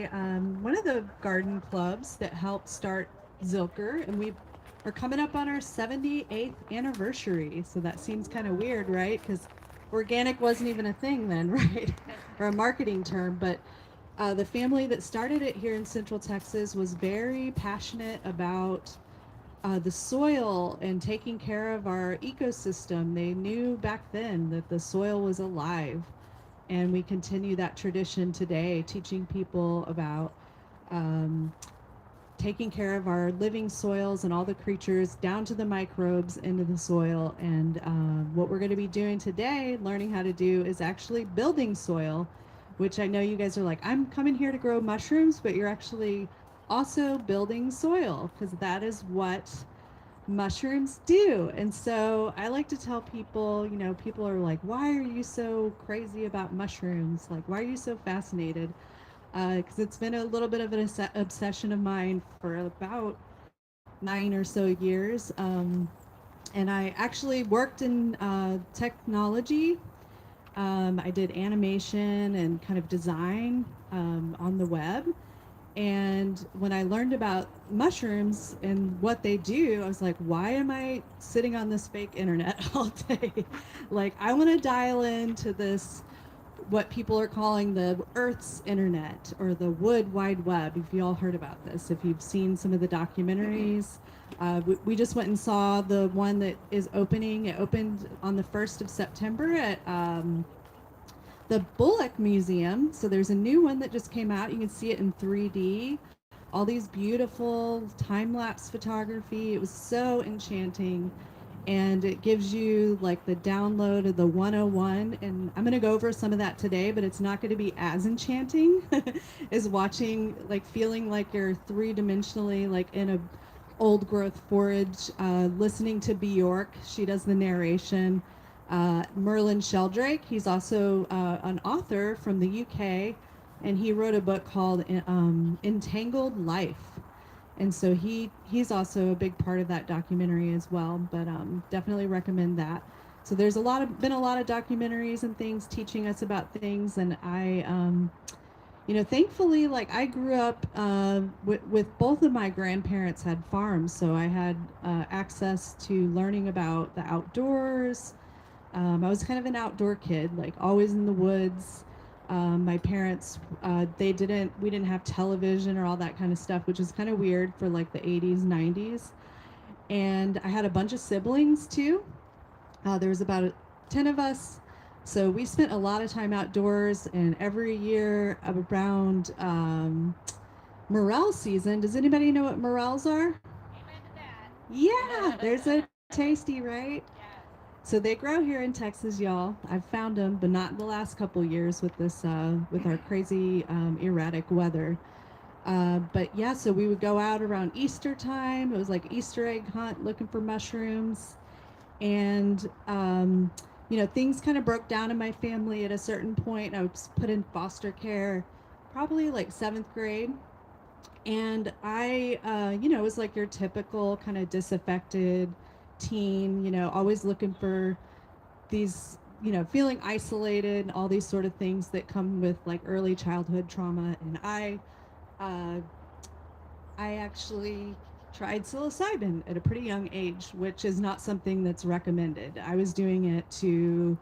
one of the garden clubs that helped start Zilker, and we are coming up on our 78th anniversary. So that seems kind of weird, right? Because organic wasn't even a thing then, right? Or a marketing term. But the family that started it here in Central Texas was very passionate about the soil and taking care of our ecosystem. They knew back then that the soil was alive, and we continue that tradition today, teaching people about um, taking care of our living soils and all the creatures down to the microbes into the soil. And what we're going to be doing today, learning how to do, is actually building soil, which I know you guys are like, I'm coming here to grow mushrooms, but you're actually also building soil, because that is what mushrooms do. And so I like to tell people, people are like, why are you so crazy about mushrooms? Like, why are you so fascinated? Because it's been a little bit of an obsession of mine for about 9 or so years. And I actually worked in technology. I did animation and kind of design on the web. And when I learned about mushrooms and what they do, I was like, why am I sitting on this fake internet all day? Like, I want to dial into this, what people are calling the Earth's internet or the Wood Wide Web. If you all heard about this, if you've seen some of the documentaries, we just went and saw the one that is opening. It opened on the 1st of September at the Bullock Museum. So there's a new one that just came out. You can see it in 3D. All these beautiful time lapse photography. It was so enchanting. And it gives you like the download of the 101. And I'm going to go over some of that today, but it's not going to be as enchanting as watching, like feeling like you're three-dimensionally like in a old growth forage, listening to Bjork. She does the narration. Merlin Sheldrake, he's also an author from the UK, and he wrote a book called Entangled Life. And so he's also a big part of that documentary as well. But definitely recommend that. So there's been a lot of documentaries and things teaching us about things, and thankfully, like I grew up with both of my grandparents had farms, so I had access to learning about the outdoors. I was kind of an outdoor kid, like always in the woods. My parents, we didn't have television or all that kind of stuff, which is kind of weird for like the 80s, 90s. And I had a bunch of siblings too. There was about 10 of us. So we spent a lot of time outdoors, and every year around morel season, does anybody know what morels are? Amen to that. Yeah, there's a tasty, right? Yes. So they grow here in Texas, y'all. I've found them, but not in the last couple years with this, with our crazy erratic weather. But yeah, so we would go out around Easter time. It was like Easter egg hunt, looking for mushrooms, and things kind of broke down in my family at a certain point. I was put in foster care, probably like 7th grade, and I was like your typical kind of disaffected teen, always looking for these, feeling isolated and all these sort of things that come with like early childhood trauma. And uh, I actually tried psilocybin at a pretty young age, which is not something that's recommended. I was doing it to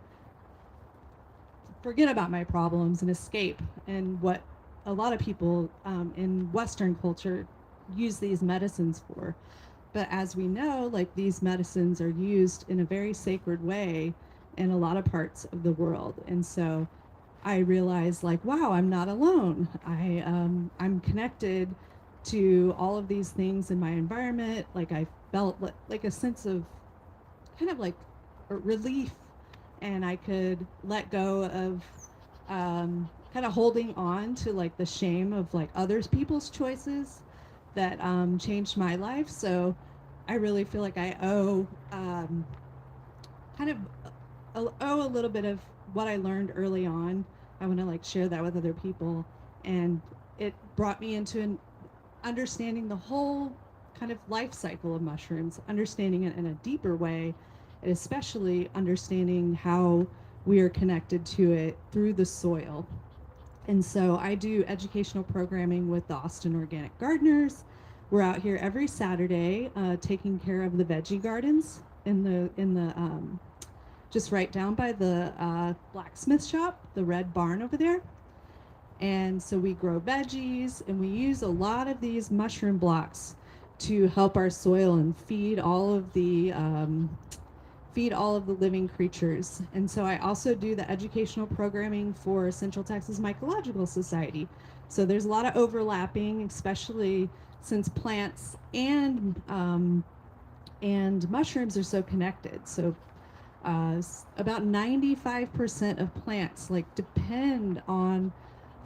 forget about my problems and escape, and what a lot of people in Western culture use these medicines for. But as we know, like these medicines are used in a very sacred way in a lot of parts of the world. And so I realized like, wow, I'm not alone. I'm connected to all of these things in my environment. Like I felt like a sense of kind of like relief, and I could let go of kind of holding on to like the shame of like others people's choices that changed my life. So I really feel like I owe kind of owe a little bit of what I learned early on. I want to like share that with other people, and it brought me into an understanding the whole kind of life cycle of mushrooms, understanding it in a deeper way, and especially understanding how we are connected to it through the soil. And so I do educational programming with the Austin Organic Gardeners. We're out here every Saturday taking care of the veggie gardens in the just right down by the blacksmith shop, the red barn over there. And so we grow veggies and we use a lot of these mushroom blocks to help our soil and feed all of the living creatures. And so I also do the educational programming for Central Texas Mycological Society. So there's a lot of overlapping, especially since plants and mushrooms are so connected. So about 95% of plants like depend on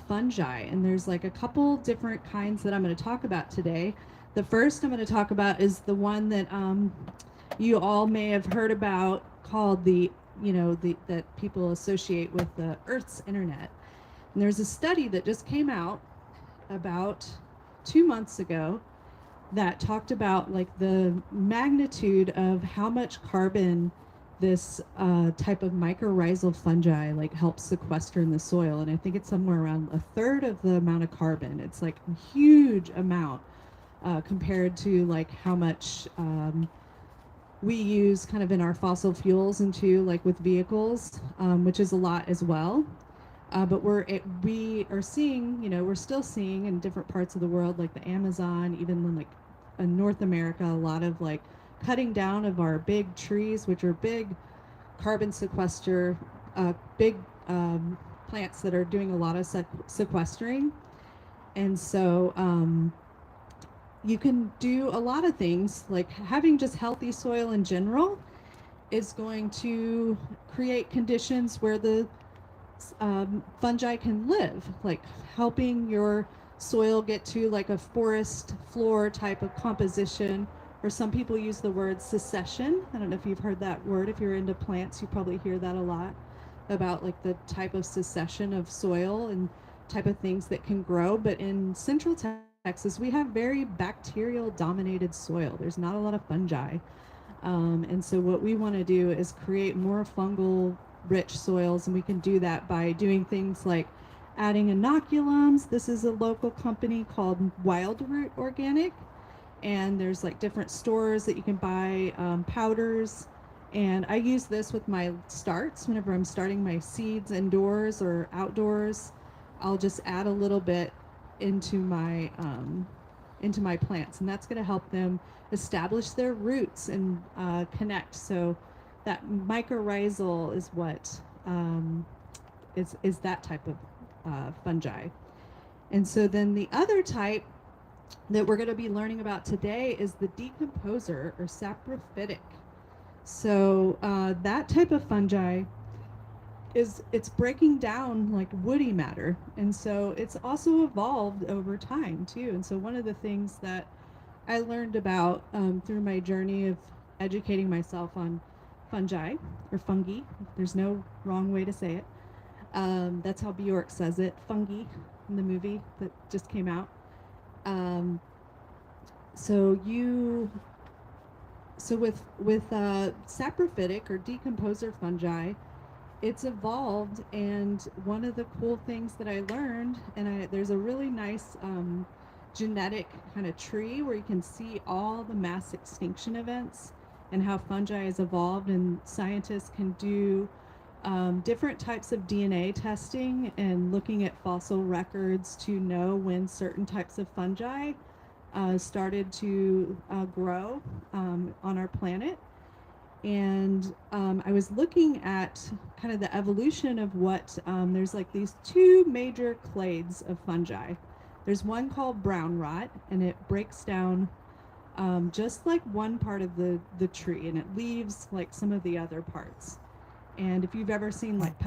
fungi, and there's like a couple different kinds that I'm going to talk about today. The first I'm going to talk about is the one that you all may have heard about, called the that people associate with the Earth's internet. And there's a study that just came out about 2 months ago that talked about like the magnitude of how much carbon this type of mycorrhizal fungi like helps sequester in the soil. And I think it's somewhere around a third of the amount of carbon. It's like a huge amount compared to like how much we use kind of in our fossil fuels into like with vehicles, which is a lot as well. But we are seeing, we're still seeing in different parts of the world, like the Amazon, even in like in North America, a lot of like cutting down of our big trees, which are big carbon sequester, big plants that are doing a lot of sequestering. And so you can do a lot of things, like having just healthy soil in general is going to create conditions where the fungi can live, like helping your soil get to like a forest floor type of composition, or some people use the word succession. I don't know if you've heard that word. If you're into plants, you probably hear that a lot about like the type of succession of soil and type of things that can grow. But in Central Texas, we have very bacterial dominated soil. There's not a lot of fungi. And so what we want to do is create more fungal rich soils, and we can do that by doing things like adding inoculums. This is a local company called Wild Root Organic, and there's like different stores that you can buy powders. And I use this with my starts whenever I'm starting my seeds indoors or outdoors. I'll just add a little bit into my plants, and that's going to help them establish their roots and connect. So that mycorrhizal is what is that type of fungi. And so then the other type that we're going to be learning about today is the decomposer or saprophytic. So that type of fungi it's breaking down like woody matter, and so it's also evolved over time too. And so one of the things that I learned about through my journey of educating myself on fungi or fungi, there's no wrong way to say it. That's how Bjork says it, fungi, in the movie that just came out. Um, so you, so with saprophytic or decomposer fungi, it's evolved, and one of the cool things that I learned, and there's a really nice genetic kind of tree where you can see all the mass extinction events and how fungi has evolved, and scientists can do different types of DNA testing and looking at fossil records to know when certain types of fungi started to grow on our planet. And I was looking at kind of the evolution of what there's like these two major clades of fungi. There's one called brown rot, and it breaks down just like one part of the tree, and it leaves like some of the other parts. And if you've ever seen like